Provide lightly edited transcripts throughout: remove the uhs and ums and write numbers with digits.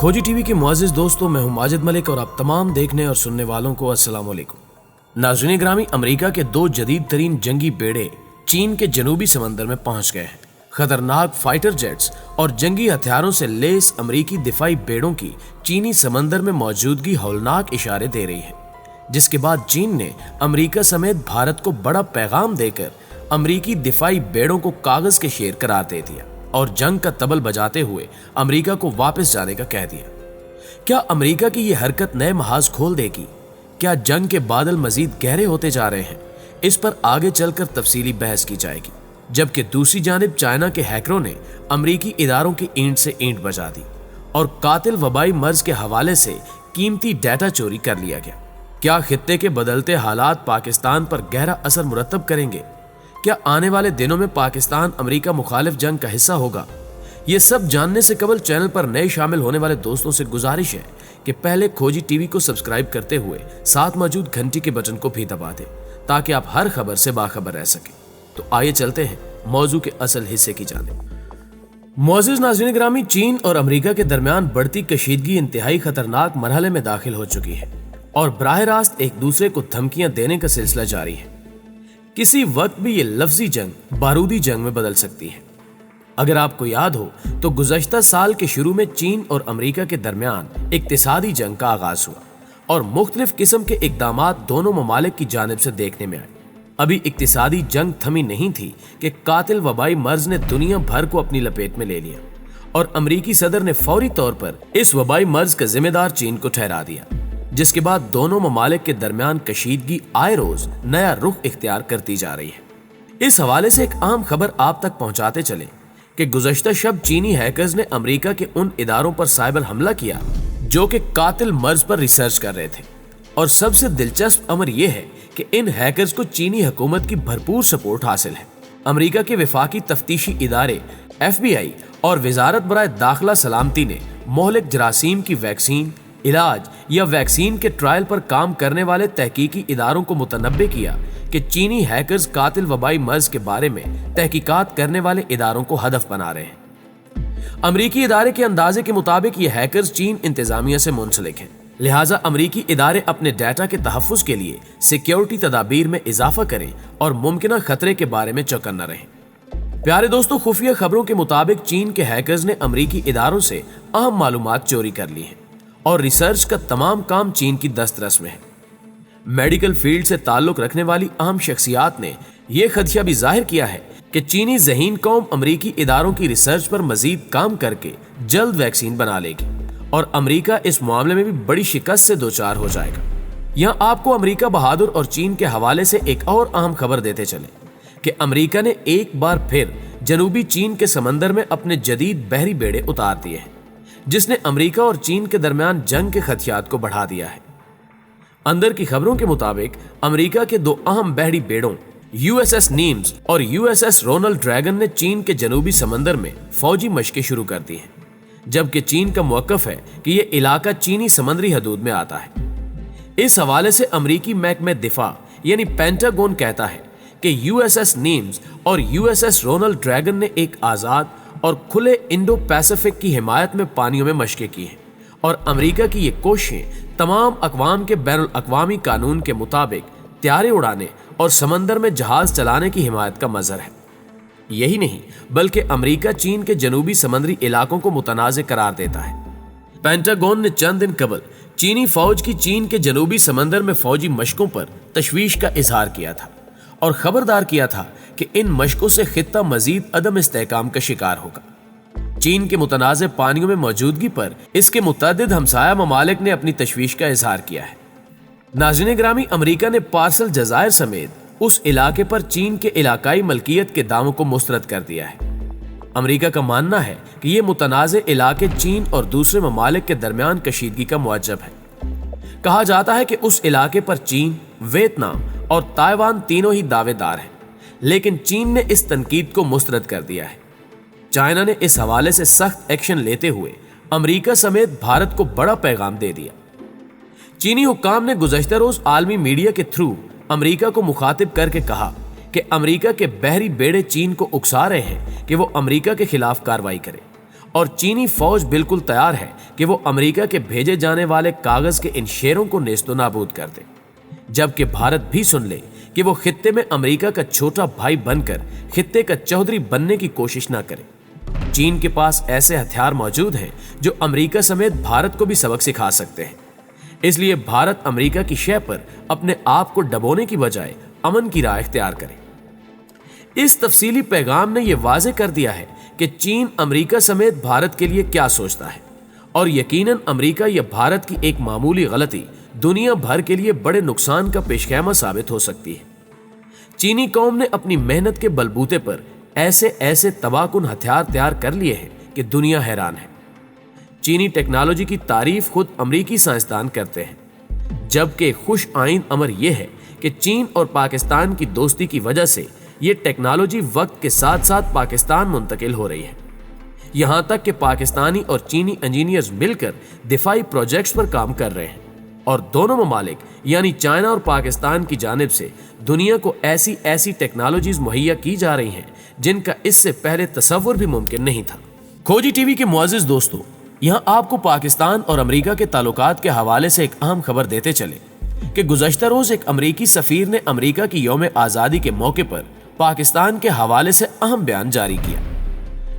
खोजी टीवी के मुआजिज दोस्तों, मैं हूं माजिद मलिक और आप तमाम देखने और सुनने वालों को अस्सलाम वालेकुम। नाज़रीन ग्रामी, अमेरिका के दो जदीद तरीन जंगी बेड़े चीन के जनूबी समंदर में पहुंच गए हैं। खतरनाक फाइटर जेट्स और जंगी हथियारों से लेस अमेरिकी दिफाई बेड़ों की चीनी समंदर में मौजूदगी हौलनाक इशारे दे रही है, जिसके बाद चीन ने अमेरिका समेत भारत को बड़ा पैगाम देकर अमेरिकी दिफाई बेड़ों को कागज के शेर करार दे दिया और जंग का तबल बजाते हुए अमेरिका को वापस जाने का कह दिया। क्या अमेरिका की ये हरकत नए महाज खोल देगी? क्या जंग के बादल मजीद गहरे होते जा रहे हैं? इस पर आगे चलकर तफसीली बहस की जाएगी। जबकि दूसरी जानिब चाइना के हैकरों ने अमेरिकी इदारों की ईंट से ईंट बजा दी और कातिल वबाई मर्ज के हवाले से कीमती डाटा चोरी कर लिया गया। क्या खित्ते के बदलते हालात पाकिस्तान पर गहरा असर मुरतब करेंगे? क्या आने वाले दिनों में पाकिस्तान अमेरिका मुखालिफ जंग का हिस्सा होगा? ये सब जानने से कबल चैनल पर नए शामिल होने वाले दोस्तों से गुजारिश है कि पहले खोजी टीवी को सब्सक्राइब करते हुए साथ मौजूद घंटी के बटन को भी दबा दें ताकि आप हर खबर से बाखबर रह सकें। तो आइए चलते हैं मौजू के असल हिस्से की जानिब। मुअज़्ज़िज़ नाज़रीन ग्रामी, चीन और अमेरिका के दरमियान बढ़ती कशीदगी इंतहाई खतरनाक मरहले में दाखिल हो चुकी है और बराह रास्त एक दूसरे को धमकियां देने का सिलसिला जारी है। किसी वक्त भी ये लफ्जी जंग बारूदी जंग में बदल सकती है। अगर आपको याद हो तो गुज़श्ता साल के शुरू में चीन और अमेरिका के दरमियान इक्तिसादी जंग का आगाज हुआ और मुख्तलिफ किस्म के इकदामात दोनों ममालिक की जानिब से देखने में आए। अभी इक्तिसादी जंग थमी नहीं थी कि कातिल वबाई मर्ज ने दुनिया भर को अपनी लपेट में ले लिया और अमेरिकी सदर ने फौरी तौर पर इस वबाई मर्ज का जिम्मेदार चीन को ठहरा दिया, जिसके बाद दोनों ममालिक के दरमियान कशीदगी आए रोज नया रुख इख्तियार करती जा रही है। इस हवाले से एक अहम खबर आप तक पहुंचाते चले कि गुज़श्ता शब चीनी हैकर्स ने अमेरिका के उन इदारों पर साइबर हमला किया जो कि कातिल मर्ज पर रिसर्च कर रहे थे। और सबसे दिलचस्प अमर यह है कि इन हैकर्स को चीनी हुकूमत की भरपूर सपोर्ट हासिल है। अमेरिका के वफाकी तफ्तीशी इदारे FBI और वजारत बराए दाखिला सलामती ने मोहलिक जरासीम की वैक्सीन, इलाज या वैक्सीन के ट्रायल पर काम करने वाले तहकीकी इदारों को मुतनब्बे किया कि चीनी हैकर्स कातिल वबाई मर्ज के बारे में तहकीकात करने वाले इदारों को हदफ बना रहे हैं। अमरीकी इदारे के अंदाजे के मुताबिक ये हैकर्स चीन इंतजामिया से मुंसलिक हैं, लिहाजा अमरीकी इदारे अपने डाटा के तहफ़्फ़ुज़ के लिए सिक्योरिटी तदाबीर में इजाफा करें और मुमकिन खतरे के बारे में चौकन्ना रहें। प्यारे दोस्तों, खुफिया खबरों के मुताबिक चीन के हैकर्स ने अमरीकी इदारों से अहम मालूमात चोरी कर ली हैं और रिसर्च का तमाम काम चीन की दस्तरस में है। मेडिकल फील्ड से ताल्लुक रखने वाली अहम शख्सियात ने यह खदशा भी जाहिर किया है कि चीनी ज़हीन कौम अमरीकी इदारों की रिसर्च पर मजीद काम करके जल्द वैक्सीन बना लेगी और अमरीका इस मामले में भी बड़ी शिकस्त से दोचार हो जाएगा। यहाँ आपको अमरीका बहादुर और चीन के हवाले से एक और अहम खबर देते चले कि अमरीका ने एक बार फिर जनूबी चीन के समंदर में अपने जदीद बहरी बेड़े उतार दिए हैं, जिसने अमेरिका और चीन के दरमियान जंग के खदशात को बढ़ा दिया है। अंदर की खबरों के मुताबिक अमेरिका के दो अहम बहरी बेड़ों USS नीम्स और USS रोनाल्ड ड्रैगन ने चीन के जनूबी समंदर में फौजी मशकें शुरू कर दी हैं, जबकि चीन का मौक़िफ़ है कि यह इलाका चीनी समंदरी हदूद में आता है। इस हवाले से अमेरिकी महकमे दिफा यानी पेंटागन कहता है कि USS नीम्स और USS रोनाल्ड ड्रैगन ने एक आज़ाद और खुले इंडो पैसिफिक की हिमायत में पानियों में मशकें की हैं और अमेरिका की ये कोशिशें तमाम अक़वाम के बैनुल अक़वामी कानून के मुताबिक त्यारे उड़ाने और समंदर में जहाज चलाने की हिमायत का मज़हर है। यही नहीं बल्कि अमेरिका चीन के जनूबी समंदरी इलाकों को मुतनाज़े करार देता है। पेंटागन ने चंद दिन कबल चीनी फौज की चीन के जनूबी समंदर में फौजी मशकों पर तशवीश का इजहार किया था और खबरदार किया था कि इन मशकों से खित्ता मजीद अदम इस्तेहकाम का शिकार होगा। चीन के मुतनाज़े पानियों में मौजूदगी पर इसके मुतअद्दिद हमसाया ममालिक ने अपनी तशवीश का इजहार किया है। नाज़रीन ग्रामी, अमेरिका ने पार्सल जज़ायर समेत उस इलाके पर चीन के इलाकाई मलकियत के दावों को मुस्तरद कर दिया है। अमेरिका का मानना है कि ये मुतनाज़े इलाके चीन और दूसरे ममालिक के दरमियान कशीदगी का मुअज्जब है। कहा जाता है कि उस इलाके पर चीन, वियतनाम और ताइवान तीनों ही दावेदार हैं, लेकिन चीन ने इस तनकीद को मुस्तरद कर दिया है। चाइना ने इस हवाले से सख्त एक्शन लेते हुए अमेरिका समेत भारत को बड़ा पैगाम दे दिया। चीनी हुक्काम ने गुज़श्ता रोज आलमी मीडिया के थ्रू अमेरिका को मुखातिब करके कहा कि अमेरिका के बहरी बेड़े चीन को उकसा रहे हैं कि वो अमेरिका के खिलाफ कार्रवाई करे और चीनी फौज बिल्कुल तैयार है کہ وہ امریکہ کے بھیجے جانے والے کاغذ کے ان شیروں کو نیست و نابود کر دے، جبکہ بھارت بھی سن لے کہ وہ خطے میں امریکہ کا چھوٹا بھائی بن کر خطے کا چودھری بننے کی کوشش نہ کرے۔ چین کے پاس ایسے ہتھیار موجود ہیں جو امریکہ سمیت بھارت کو بھی سبق سکھا سکتے ہیں، اس لیے بھارت امریکہ کی شے پر اپنے آپ کو ڈبونے کی بجائے امن کی راہ اختیار کرے۔ اس تفصیلی پیغام نے یہ واضح کر دیا ہے کہ چین امریکہ سمیت بھارت کے لیے کیا سوچتا ہے، اور یقیناً امریکہ یا بھارت کی ایک معمولی غلطی دنیا بھر کے لیے بڑے نقصان کا پیش خیمہ ثابت ہو سکتی ہے۔ چینی قوم نے اپنی محنت کے بلبوتے پر ایسے تباہ کن ہتھیار تیار کر لیے ہیں کہ دنیا حیران ہے۔ چینی ٹیکنالوجی کی تعریف خود امریکی سائنسدان کرتے ہیں، جبکہ خوش آئند امر یہ ہے کہ چین اور پاکستان کی دوستی کی وجہ سے یہ ٹیکنالوجی وقت کے ساتھ ساتھ پاکستان منتقل ہو رہی ہے، یہاں تک کہ پاکستانی اور چینی انجینئرز مل کر دفاعی پروجیکٹس پر کام کر رہے ہیں، اور دونوں ممالک یعنی چائنا اور پاکستان کی جانب سے دنیا کو ایسی ٹیکنالوجیز مہیا کی جا رہی ہیں جن کا اس سے پہلے تصور بھی ممکن نہیں تھا۔ کھوجی ٹی وی کے معزز دوستو، یہاں آپ کو پاکستان اور امریکہ کے تعلقات کے حوالے سے ایک اہم خبر دیتے چلے کہ گزشتہ روز ایک امریکی سفیر نے امریکہ کی یوم آزادی کے موقع پر پاکستان کے حوالے سے اہم بیان جاری کیا۔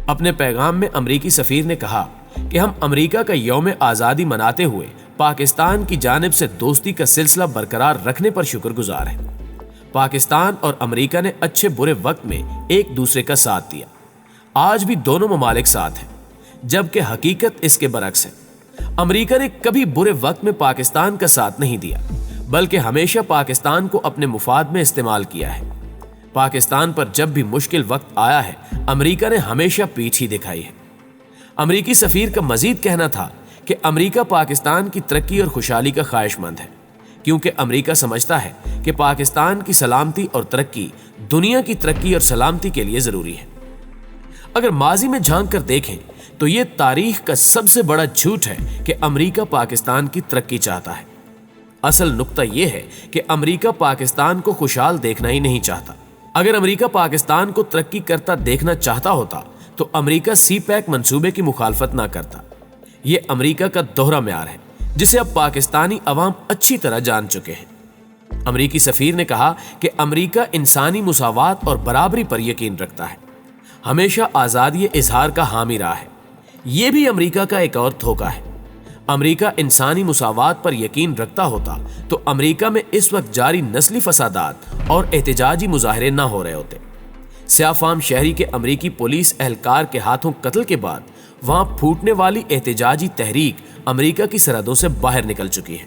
اپنے پیغام میں امریکی سفیر نے کہا کہ ہم امریکہ کا یوم آزادی مناتے ہوئے پاکستان کی جانب سے دوستی کا سلسلہ برقرار رکھنے پر شکر گزار ہیں۔ پاکستان اور امریکہ نے اچھے برے وقت میں ایک دوسرے کا ساتھ دیا، آج بھی دونوں ممالک ساتھ ہیں، جبکہ حقیقت اس کے برعکس ہے۔ امریکہ نے کبھی برے وقت میں پاکستان کا ساتھ نہیں دیا، بلکہ ہمیشہ پاکستان کو اپنے مفاد میں استعمال کیا ہے۔ پاکستان پر جب بھی مشکل وقت آیا ہے، امریکہ نے ہمیشہ پیٹھ ہی دکھائی ہے۔ امریکی سفیر کا مزید کہنا تھا کہ امریکہ پاکستان کی ترقی اور خوشحالی کا خواہش مند ہے، کیونکہ امریکہ سمجھتا ہے کہ پاکستان کی سلامتی اور ترقی دنیا کی ترقی اور سلامتی کے لیے ضروری ہے۔ اگر ماضی میں جھانک کر دیکھیں تو یہ تاریخ کا سب سے بڑا جھوٹ ہے کہ امریکہ پاکستان کی ترقی چاہتا ہے۔ اصل نقطہ یہ ہے کہ امریکہ پاکستان کو خوشحال دیکھنا ہی نہیں چاہتا۔ اگر امریکہ پاکستان کو ترقی کرتا دیکھنا چاہتا ہوتا تو امریکہ سی پیک منصوبے کی مخالفت نہ کرتا۔ یہ امریکہ کا دوہرا معیار ہے جسے اب پاکستانی عوام اچھی طرح جان چکے ہیں۔ امریکی سفیر نے کہا کہ امریکہ انسانی مساوات اور برابری پر یقین رکھتا ہے، ہمیشہ آزادی اظہار کا حامی رہا ہے۔ یہ بھی امریکہ کا ایک اور دھوکہ ہے۔ امریکہ انسانی مساوات پر یقین رکھتا ہوتا تو امریکہ میں اس وقت جاری نسلی فسادات اور احتجاجی مظاہرے نہ ہو رہے ہوتے۔ سیاہ فام شہری کے امریکی پولیس اہلکار کے ہاتھوں قتل کے بعد وہاں پھوٹنے والی احتجاجی تحریک امریکہ کی سرحدوں سے باہر نکل چکی ہے۔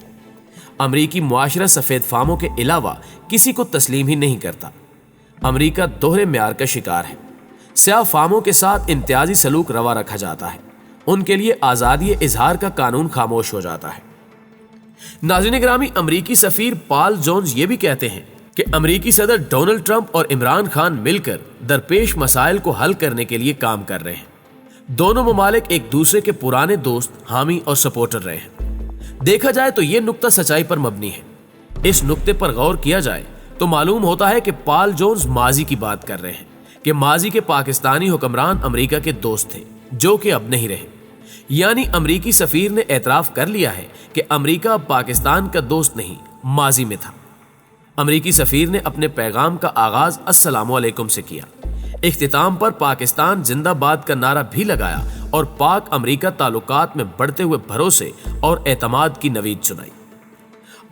امریکی معاشرہ سفید فاموں کے علاوہ کسی کو تسلیم ہی نہیں کرتا۔ امریکہ دوہرے معیار کا شکار ہے۔ سیاہ فاموں کے ساتھ امتیازی سلوک روا رکھا جاتا ہے، ان کے لیے آزادی اظہار کا قانون خاموش ہو جاتا ہے۔ ناظرین گرامی، امریکی سفیر پال جونز یہ بھی کہتے ہیں کہ امریکی صدر ڈونلڈ ٹرمپ اور عمران خان مل کر درپیش مسائل کو حل کرنے کے لیے کام کر رہے ہیں۔ دونوں ممالک ایک دوسرے کے پرانے دوست، حامی اور سپورٹر رہے ہیں۔ دیکھا جائے تو یہ نقطہ سچائی پر مبنی ہے۔ اس نقطے پر غور کیا جائے تو معلوم ہوتا ہے کہ پال جونز ماضی کی بات کر رہے ہیں کہ ماضی کے پاکستانی حکمران امریکہ کے دوست تھے جو کہ اب نہیں رہے۔ یعنی امریکی سفیر نے اعتراف کر لیا ہے کہ امریکہ اب پاکستان کا دوست نہیں، ماضی میں تھا۔ امریکی سفیر نے اپنے پیغام کا آغاز السلام علیکم سے کیا، اختتام پر پاکستان زندہ باد کا نعرہ بھی لگایا اور پاک امریکہ تعلقات میں بڑھتے ہوئے بھروسے اور اعتماد کی نوید سنائی۔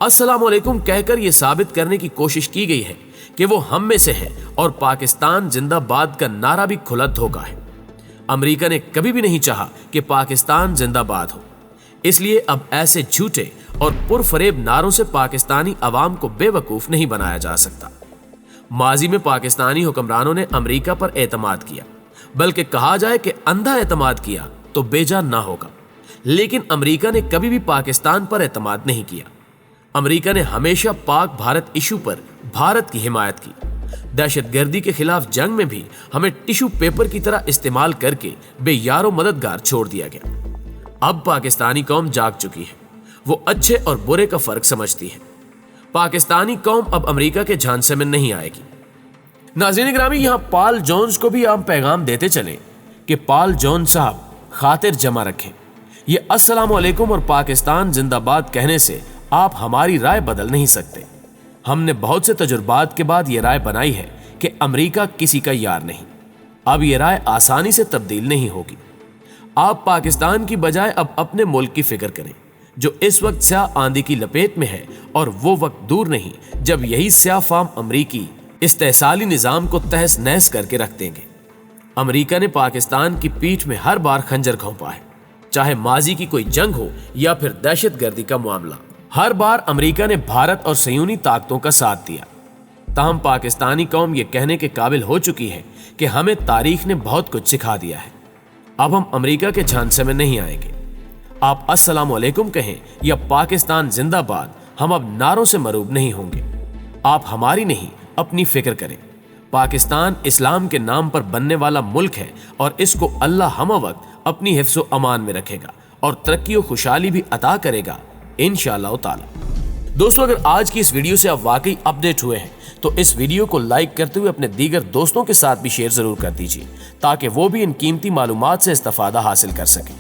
السلام علیکم کہہ کر یہ ثابت کرنے کی کوشش کی گئی ہے کہ وہ ہم میں سے ہے، اور پاکستان زندہ باد کا نعرہ بھی کھلا دھوکہ ہے۔ امریکہ نے کبھی بھی نہیں چاہا کہ پاکستان زندہ باد ہو، اس لیے اب ایسے جھوٹے اور پرفریب نعروں سے پاکستانی عوام کو بے وقوف نہیں بنایا جا سکتا۔ ماضی میں پاکستانی حکمرانوں نے امریکہ پر اعتماد کیا، بلکہ کہا جائے کہ اندھا اعتماد کیا تو بے جان نہ ہوگا، لیکن امریکہ نے کبھی بھی پاکستان پر اعتماد نہیں کیا۔ امریکہ نے ہمیشہ پاک بھارت ایشو پر بھارت کی حمایت کی۔ دہشت گردی کے خلاف جنگ میں بھی ہمیں ٹیشو پیپر کی طرح استعمال کر کے بے یار و مددگار چھوڑ دیا گیا۔ اب پاکستانی قوم جاگ چکی ہے، وہ اچھے اور برے کا فرق سمجھتی ہے۔ پاکستانی قوم اب امریکہ کے جھانسے میں نہیں آئے گی۔ ناظرین گرامی، یہاں پال جونز کو بھی عام پیغام دیتے چلیں کہ پال جونز صاحب خاطر جمع رکھیں، ये अस्सलामु अलैकुम और पाकिस्तान जिंदाबाद कहने से आप हमारी राय बदल नहीं सकते। हमने बहुत से तजुर्बात के बाद ये राय बनाई है कि अमेरिका किसी का यार नहीं। अब ये राय आसानी से तब्दील नहीं होगी। आप पाकिस्तान की बजाय अब अपने मुल्क की फिक्र करें, जो इस वक्त स्याह आंधी की लपेट में है, और वो वक्त दूर नहीं जब यही स्याह फाम अमरीकी इस्तेहसाली निज़ाम को तहस नहस करके रख देंगे। अमेरिका ने पाकिस्तान की पीठ में हर बार खंजर घोंपा है, चाहे माजी की कोई जंग हो या फिर दहशतगर्दी का मामला। हर बार अमेरिका ने भारत और सयूनी ताकतों का साथ दिया। ताहम पाकिस्तानी कौम ये कहने के काबिल हो चुकी है कि हमें तारीख ने बहुत कुछ सिखा दिया है। अब हम अमेरिका के झांसे में नहीं आएंगे। आप अस्सलामु अलैकुम कहें या पाकिस्तान जिंदाबाद, हम अब नारों से मरूब नहीं होंगे। आप हमारी नहीं अपनी फिक्र करें। पाकिस्तान इस्लाम के नाम पर बनने वाला मुल्क है और इसको अल्लाह हम वक्त अपनी हिफ्ज़ व अमान में रखेगा और तरक्की और खुशहाली भी अता करेगा इंशाअल्लाह ताला। दोस्तों, अगर आज की इस वीडियो से आप वाकई अपडेट हुए हैं तो इस वीडियो को लाइक करते हुए अपने दीगर दोस्तों के साथ भी शेयर जरूर कर दीजिए, ताकि वो भी इन कीमती मालूमात से इस्तिफादा हासिल कर सकें।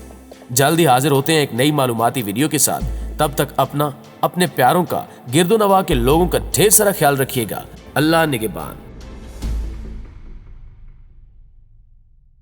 जल्दी हाजिर होते हैं एक नई मालूमाती वीडियो के साथ। तब तक अपना, अपने प्यारों का, गिरदो नवा के लोगों का ढेर सारा ख्याल रखिएगा। अल्लाह निगहबान।